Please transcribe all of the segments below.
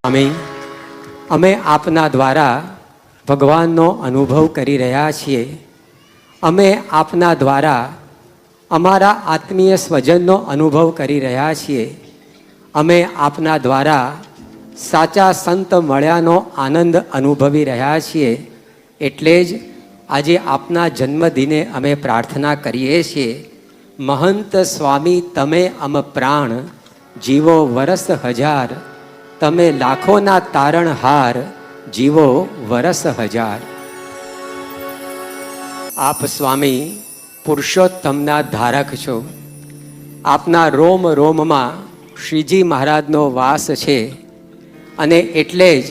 સ્વામી, અમે આપના દ્વારા ભગવાનનો અનુભવ કરી રહ્યા છીએ. અમે આપના દ્વારા અમારા આત્મીય સ્વજનનો અનુભવ કરી રહ્યા છીએ. અમે આપના દ્વારા સાચા સંત મળ્યાનો આનંદ અનુભવી રહ્યા છીએ. એટલે જ આજે આપના જન્મદિને અમે પ્રાર્થના કરીએ છીએ, મહંત સ્વામી તમે અમ પ્રાણ, જીવો વરસ હજાર, તમે લાખોના તારણહાર, જીવો વરસ હજાર. આપ સ્વામી પુરુષોત્તમના ધારક છો. આપના રોમ રોમમાં શ્રીજી મહારાજનો વાસ છે અને એટલે જ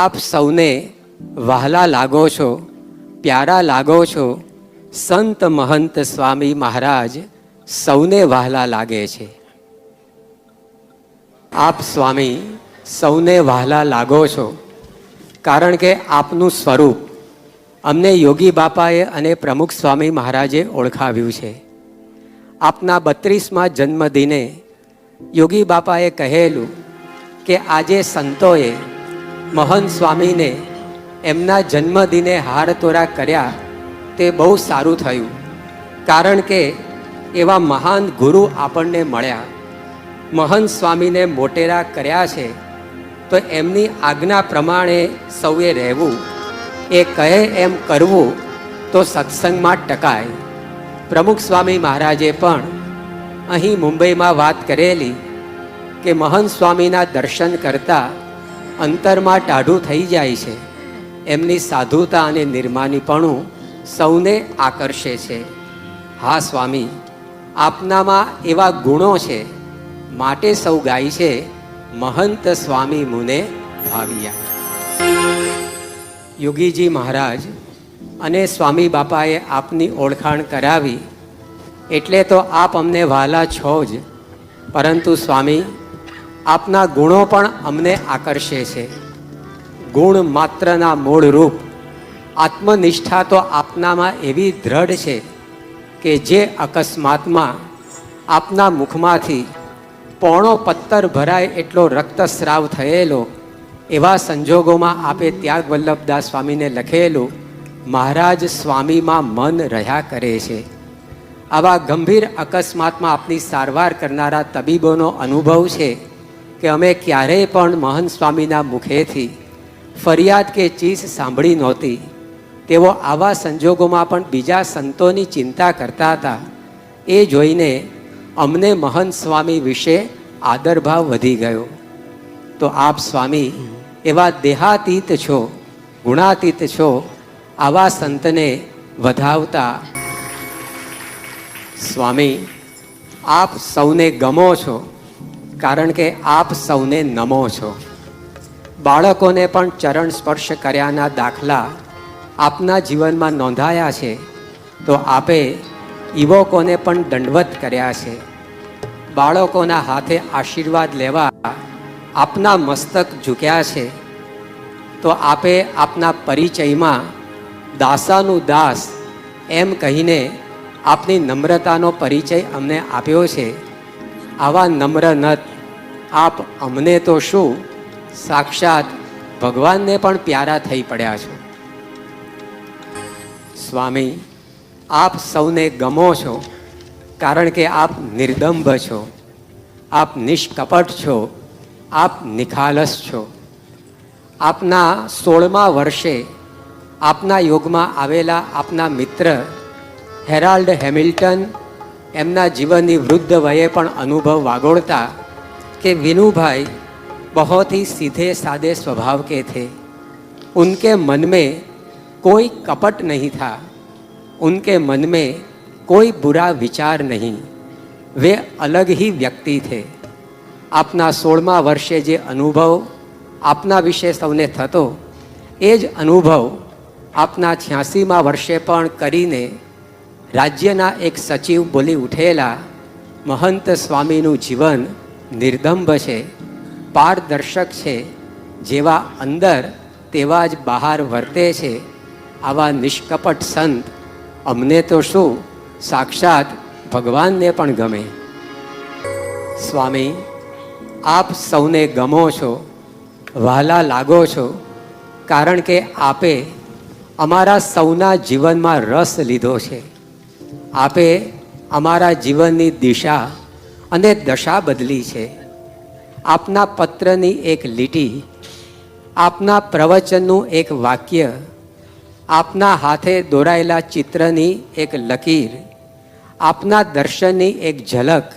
આપ સૌને વહાલા લાગો છો, પ્યારા લાગો છો. સંત મહંત સ્વામી મહારાજ સૌને વહાલા લાગે છે. આપ સ્વામી સૌને વહાલા લાગો છો કારણ કે આપનું સ્વરૂપ અમને યોગી બાપાએ અને પ્રમુખ સ્વામી મહારાજે ઓળખાવ્યું છે. આપના 32મા જન્મદિને યોગી બાપાએ કહેલું કે આજે સંતોએ મહંત સ્વામીને એમના જન્મદિને હાર તોરા કર્યા તે બહુ સારું થયું, કારણ કે એવા મહાન ગુરુ આપણને મળ્યા. મહંત સ્વામીને મોટેરા કર્યા છે તો એમની આજ્ઞા પ્રમાણે સૌએ રહેવું, એ કહે એમ કરવું તો સત્સંગમાં ટકાય. પ્રમુખ સ્વામી મહારાજે પણ અહીં મુંબઈમાં વાત કરેલી કે મહંત સ્વામીના દર્શન કરતાં અંતરમાં ટાઢું થઈ જાય છે. એમની સાધુતા અને નિર્માનીપણું સૌને આકર્ષે છે. હા સ્વામી, આપનામાં એવા ગુણો છે માટે સૌ ગાય છે, મહંત સ્વામી મુને ભાવ્યા. યોગીજી મહારાજ અને સ્વામી બાપાએ આપની ઓળખાણ કરાવી એટલે તો આપ અમને વહાલા છો જ, પરંતુ સ્વામી આપના ગુણો પણ અમને આકર્ષે છે. ગુણ માત્રના મૂળ રૂપ આત્મનિષ્ઠા તો આપનામાં એવી દ્રઢ છે કે જે અકસ્માતમાં આપના મુખમાંથી પોણો પત્તર ભરાય એટલો રક્તસ્રાવ થયેલો, એવા સંજોગોમાં આપે ત્યાગ વલ્લભદાસ સ્વામીને લખેલું, મહારાજ સ્વામીમાં મન રહ્યા કરે છે. આવા ગંભીર અકસ્માતમાં આપની સારવાર કરનારા તબીબોનો અનુભવ છે કે અમે ક્યારેય પણ મહંત સ્વામીના મુખેથી ફરિયાદ કે ચીસ સાંભળી નહોતી. તેઓ આવા સંજોગોમાં પણ બીજા સંતોની ચિંતા કરતા હતા. એ જોઈને અમને મહંત સ્વામી વિશે આદરભાવ વધી ગયો. તો આપ સ્વામી એવા દેહાતીત છો, ગુણાતીત છો, આવા સંતને વધાવતા સ્વામી આપ સૌને ગમો છો કારણ કે આપ સૌને નમો છો. બાળકોને પણ ચરણ સ્પર્શ કર્યાના દાખલા આપના જીવનમાં નોંધાયા છે, તો આપે યુવકોને પણ દંડવત કર્યા છે. બાળકોના હાથે આશીર્વાદ લેવા આપના મસ્તક ઝૂક્યા છે, તો આપે આપના પરિચયમાં દાસાનું દાસ એમ કહીને આપની નમ્રતાનો પરિચય અમને આપ્યો છે. આવા નમ્ર નત આપ અમને તો શું, સાક્ષાત ભગવાનને પણ પ્યારા થઈ પડ્યા છો. સ્વામી આપ સૌને ગમો છો કારણ કે આપ નિર્દંભ છો, આપ નિષ્કપટ છો, આપ નિખાલસ છો. આપના 16મા વર્ષે આપના યોગમાં આવેલા આપના મિત્ર હેરાલ્ડ હેમિલ્ટન એમના જીવનની વૃદ્ધ વયે પણ અનુભવ વાગોળતા कि विनू भाई बहुत ही सीधे सादे स्वभाव के थे. उनके मन में कोई कपट नहीं था, उनके मन में कोई बुरा विचार नहीं, वे अलग ही व्यक्ति थे. आपना 16મા વર્ષે જે અનુભવ આપના વિશે સૌને થતો એ જ અનુભવ આપના 86મા વર્ષે પણ કરીને રાજ્યના એક સચિવ બોલી ઉઠેલા, મહંત સ્વામીનું જીવન નિર્દંભ છે, પારદર્શક છે, જેવા અંદર તેવા જ બહાર વર્તે છે. આવા નિષ્કપટ સંત અમને તો શું, સાક્ષાત ભગવાનને પણ ગમે. સ્વામી આપ સૌને ગમો છો વહાલા લાગો છો, કારણ કે આપે અમારા સૌના જીવનમાં રસ લીધો છે. આપે અમારા જીવનની દિશા અને દશા બદલી છે. આપના પત્રની એક લીટી, આપના પ્રવચનનું એક વાક્ય, આપના હાથે દોરાયેલા ચિત્રની એક લકીર, આપના દર્શનની એક ઝલક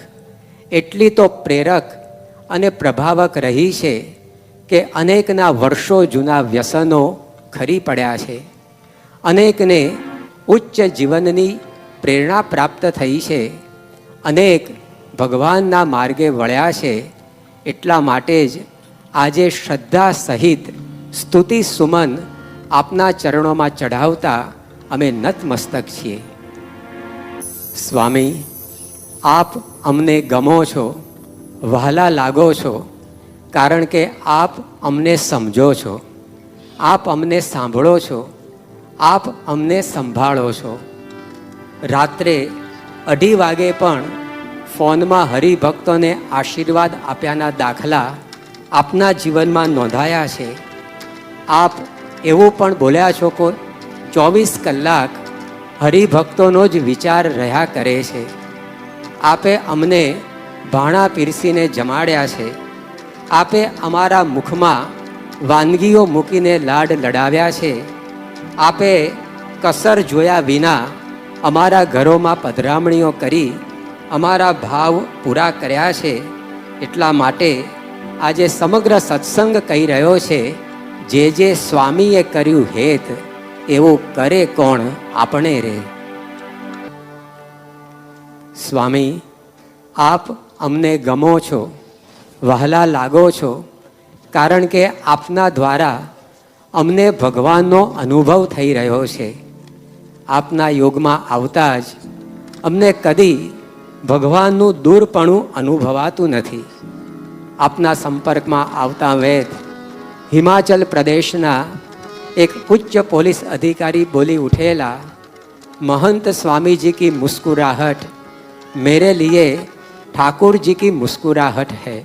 એટલી તો પ્રેરક અને પ્રભાવક રહી છે કે અનેકના વર્ષો જૂના વ્યસનો ખરી પડ્યા છે. અનેકને ઉચ્ચ જીવનની પ્રેરણા પ્રાપ્ત થઈ છે. અનેક ભગવાનના માર્ગે વળ્યા છે. એટલા માટે જ આજે શ્રદ્ધા સહિત સ્તુતિ સુમન આપના ચરણોમાં ચઢાવતા અમે નતમસ્તક છીએ. સ્વામી, આપ અમને ગમો છો, વહાલા લાગો છો, કારણ કે આપ અમને સમજો છો, આપ અમને સાંભળો છો, આપ અમને સંભાળો છો. રાત્રે 2:30 વાગે પણ ફોનમાં હરિભક્તોને આશીર્વાદ આપ્યાના દાખલા આપના જીવનમાં નોંધાયા છે. આપ એવું પણ બોલ્યા છો કે 24 કલાક હરિભક્તોનો જ વિચાર રહ્યા કરે છે. આપે અમને ભાણા પીરસીને જમાડ્યા છે. આપે અમારા મુખમાં વાનગીઓ મૂકીને લાડ લડાવ્યા છે. આપે કસર જોયા વિના અમારા ઘરોમાં પધરામણીઓ કરી અમારા ભાવ પૂરા કર્યા છે. એટલા માટે આજે સમગ્ર સત્સંગ કહી રહ્યો છે, જે જે સ્વામીએ કર્યું હેત એવું કરે કોણ આપણે રે. સ્વામી, આપ અમને ગમો છો, વહાલા લાગો છો, કારણ કે આપના દ્વારા અમને ભગવાનનો અનુભવ થઈ રહ્યો છે. આપના યોગમાં આવતા જ અમને કદી ભગવાનનું દૂરપણું અનુભવાતું નથી. આપના સંપર્કમાં આવતા વેત હિમાચલ પ્રદેશના એક ઉચ્ચ પોલીસ અધિકારી બોલી ઉઠેલા, महंत स्वामी जी की मुस्कुराहट मेरे लिए ठाकुर जी की मुस्कुराहट है.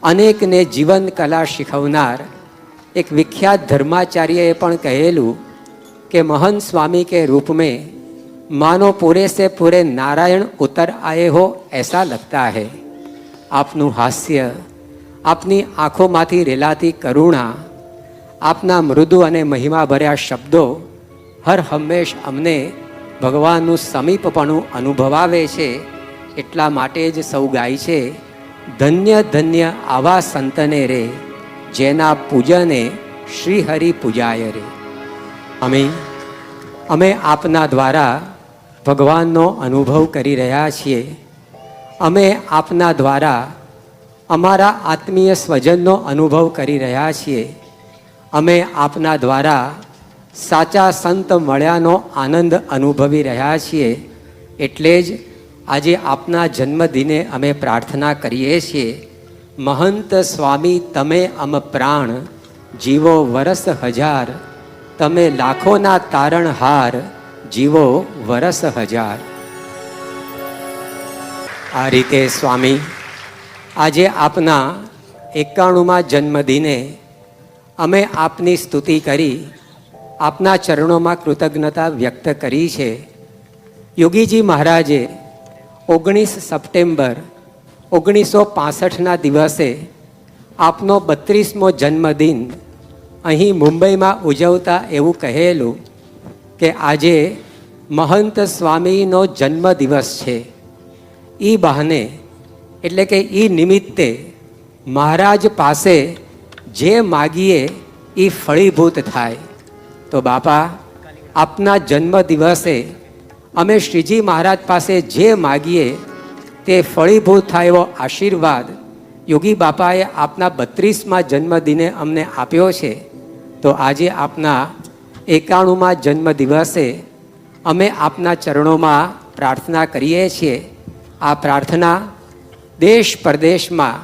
अनेक ने जीवन कला शिखवनार एक विख्यात धर्माचार्य पण कहेलू कि महंत स्वामी के रूप में मानो पूरे से पूरे नारायण उतर आए हो ऐसा लगता है. आपनु हास्य, आपनी आँखोमांथी रेलाती करुणा, आपना मृदु अने महिमा भर्या शब्दों हर हमेश अमने भगवानનું સમીપપણું અનુભવાવે છે. એટલા માટે જ સૌ ગાય છે, ધન્ય ધન્ય આવા સંતને રે, જેના પૂજને શ્રી હરિ પૂજાય રે. અમે આપના દ્વારા ભગવાનનો અનુભવ કરી રહ્યા છીએ. અમે આપના દ્વારા અમારા આત્મીય સ્વજનનો અનુભવ કરી રહ્યા છીએ. અમે આપના દ્વારા સાચા સંત મળ્યાનો આનંદ અનુભવી રહ્યા છીએ. એટલે જ આજે આપના જન્મદિને અમે પ્રાર્થના કરીએ છીએ, महंत स्वामी तमे अम प्राण, जीवो वरस हजार, तमे लाखोना तारणहार, जीवो वरस हजार. आ रीते स्वामी આજે આપના 91મા જન્મદિને અમે આપની સ્તુતિ કરી, આપના ચરણોમાં કૃતજ્ઞતા વ્યક્ત કરી છે. યોગીજી મહારાજે 19 સપ્ટેમ્બર 1965ના દિવસે આપનો 32મો જન્મદિન અહીં મુંબઈમાં ઉજવતા એવું કહેલું કે આજે महंत સ્વામીનો જન્મદિવસ છે. એ બહાને એટલે કે એ નિમિત્તે મહારાજ પાસે જે માગીએ એ ફળીભૂત થાય. તો બાપા, આપના જન્મ દિવસે અમે શ્રીજી મહારાજ પાસે જે માગીએ તે ફળીભૂત થાય એવો આશીર્વાદ યોગી બાપાએ આપના 32મા જન્મદિને અમને આપ્યો છે. તો આજે આપના 91મા જન્મ દિવસે અમે આપના ચરણોમાં પ્રાર્થના કરીએ છીએ. આ પ્રાર્થના દેશ પરદેશમાં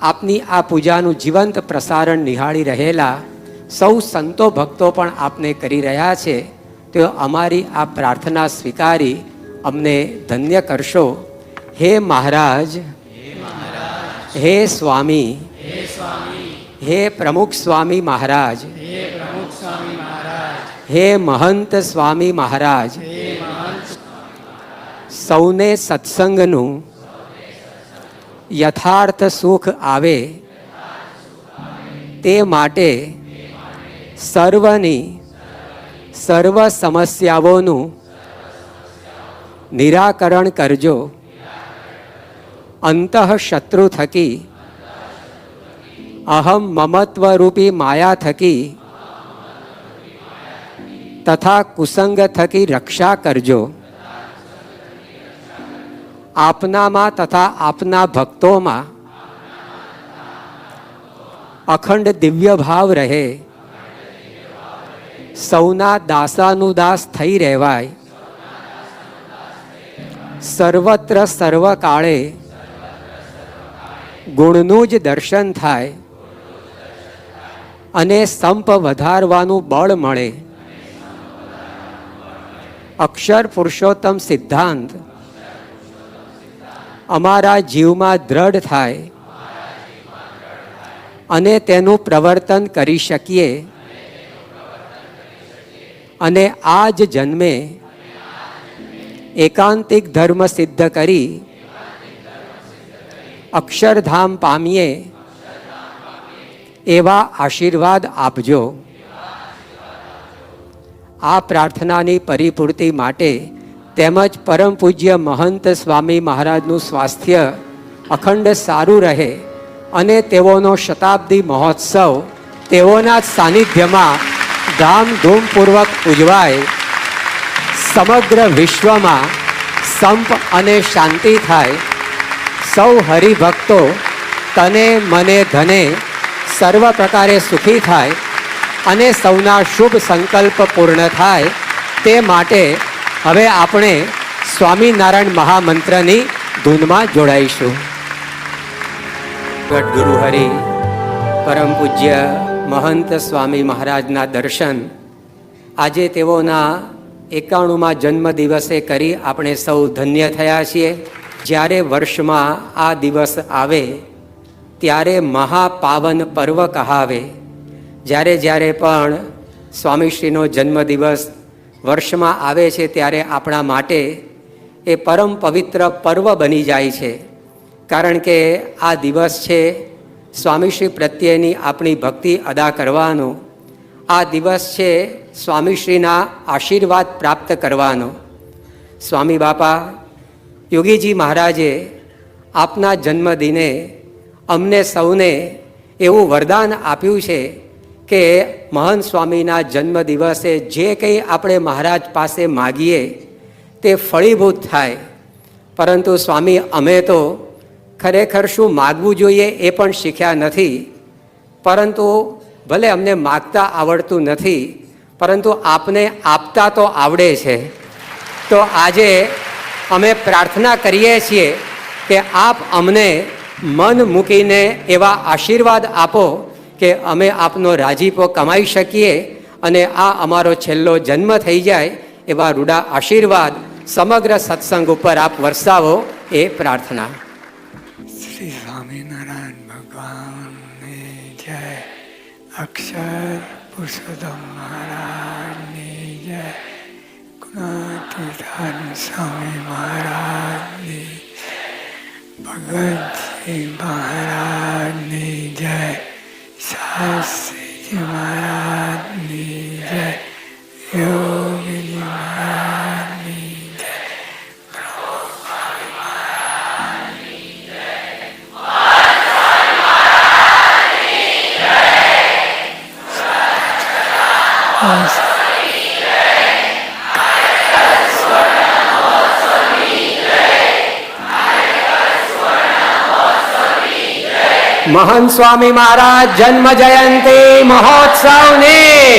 આપની આ પૂજાનું જીવંત પ્રસારણ નિહાળી રહેલા સૌ સંતો ભક્તો પણ આપને કરી રહ્યા છે. તો અમારી આ પ્રાર્થના સ્વીકારી અમને ધન્ય કરશો. હે મહારાજ, હે સ્વામી, હે પ્રમુખ સ્વામી મહારાજ, હે પ્રમુખ સ્વામી મહારાજ, હે મહંત સ્વામી મહારાજ, હે મહંત સૌને સત્સંગનું યથાર્થ સુખ આવે તે માટે સર્વની સર્વ સમસ્યાઓનું નિરાકરણ કરજો. અંતઃશત્રુ થકી અહમ મમત્વ રૂપી માયા થકી તથા કુસંગ થકી રક્ષા કરજો. આપનામાં તથા આપના ભક્તોમાં અખંડ દિવ્ય ભાવ રહે, સૌના દાસાનુદાસ થઈ રહેવાય, સર્વત્ર સર્વકાળે ગુણનું જ દર્શન થાય અને સંપ વધારવાનું બળ મળે. અક્ષર પુરુષોત્તમ સિદ્ધાંત અમારા જીવમાં દ્રઢ થાય અને તેનું પ્રવર્તન કરી શકીએ અને આ જ જન્મે એકાંતિક ધર્મ સિદ્ધ કરી અક્ષરધામ પામીએ એવા આશીર્વાદ આપજો. આ પ્રાર્થનાની પરિપૂર્તિ માટે તેમજ પરમ પૂજ્ય મહંત સ્વામી મહારાજનું સ્વાસ્થ્ય અખંડ સારું રહે અને તેઓનો શતાબ્દી મહોત્સવ તેઓના સાનિધ્યમાં ધામધૂમપૂર્વક ઉજવાય, સમગ્ર વિશ્વમાં સંપ અને શાંતિ થાય, સૌ હરિભક્તો તને મને ધને સર્વ પ્રકારે સુખી થાય અને સૌના શુભ સંકલ્પ પૂર્ણ થાય. તે માટે હવે આપણે સ્વામિનારાયણ મહામંત્રની ધૂનમાં જોડાઈશું. ગઢગુરુ હરિ પરમ પૂજ્ય મહંત સ્વામી મહારાજના દર્શન આજે તેઓના 91મા જન્મ દિવસે કરી આપણે સૌ ધન્ય થયા છીએ. જ્યારે વર્ષમાં આ દિવસ આવે ત્યારે મહાપાવન પર્વ કહાવે. જ્યારે જ્યારે પણ સ્વામીશ્રીનો જન્મદિવસ વર્ષમાં આવે છે ત્યારે આપણા માટે એ પરમ પવિત્ર પર્વ બની જાય છે. કારણ કે આ દિવસ છે સ્વામીશ્રી પ્રત્યેની આપણી ભક્તિ અદા કરવાનો, આ દિવસ છે સ્વામીશ્રીના આશીર્વાદ પ્રાપ્ત કરવાનો. સ્વામી બાપા યોગીજી મહારાજે આપના જન્મદિને અમને સૌને એવું વરદાન આપ્યું છે કે મહંત સ્વામીના જન્મદિવસે જે કંઈ આપણે મહારાજ પાસે માગીએ તે ફળીભૂત થાય. પરંતુ સ્વામી અમે તો ખરેખર શું માગવું જોઈએ એ પણ શીખ્યા નથી, પરંતુ ભલે અમને માગતા આવડતું નથી પરંતુ આપને આપતા તો આવડે છે. તો આજે અમે પ્રાર્થના કરીએ છીએ કે આપ અમને મન મૂકીને એવા આશીર્વાદ આપો કે અમે આપનો રાજીપો કમાઈ શકીએ અને આ અમારો છેલ્લો જન્મ થઈ જાય એવા રૂડા આશીર્વાદ સમગ્ર સત્સંગ ઉપર આપ વરસાવો એ પ્રાર્થના. શ્રી સ્વામિનારાયણ ભગવાનની જય, અક્ષર પુરુષોત્તમ મહારાજની જય, ગુણાતીતાન સ્વામી મહારાજની, ભગતજી મહારાજની જય, શાસ્ત્રીજી મહારાજની જય, યોગીજી મહારાજની જય, પ્રભુ સ્વામી મહારાજની જય, મહંત સ્વામી મહારાજ જન્મ જયંતિ મહોત્સવની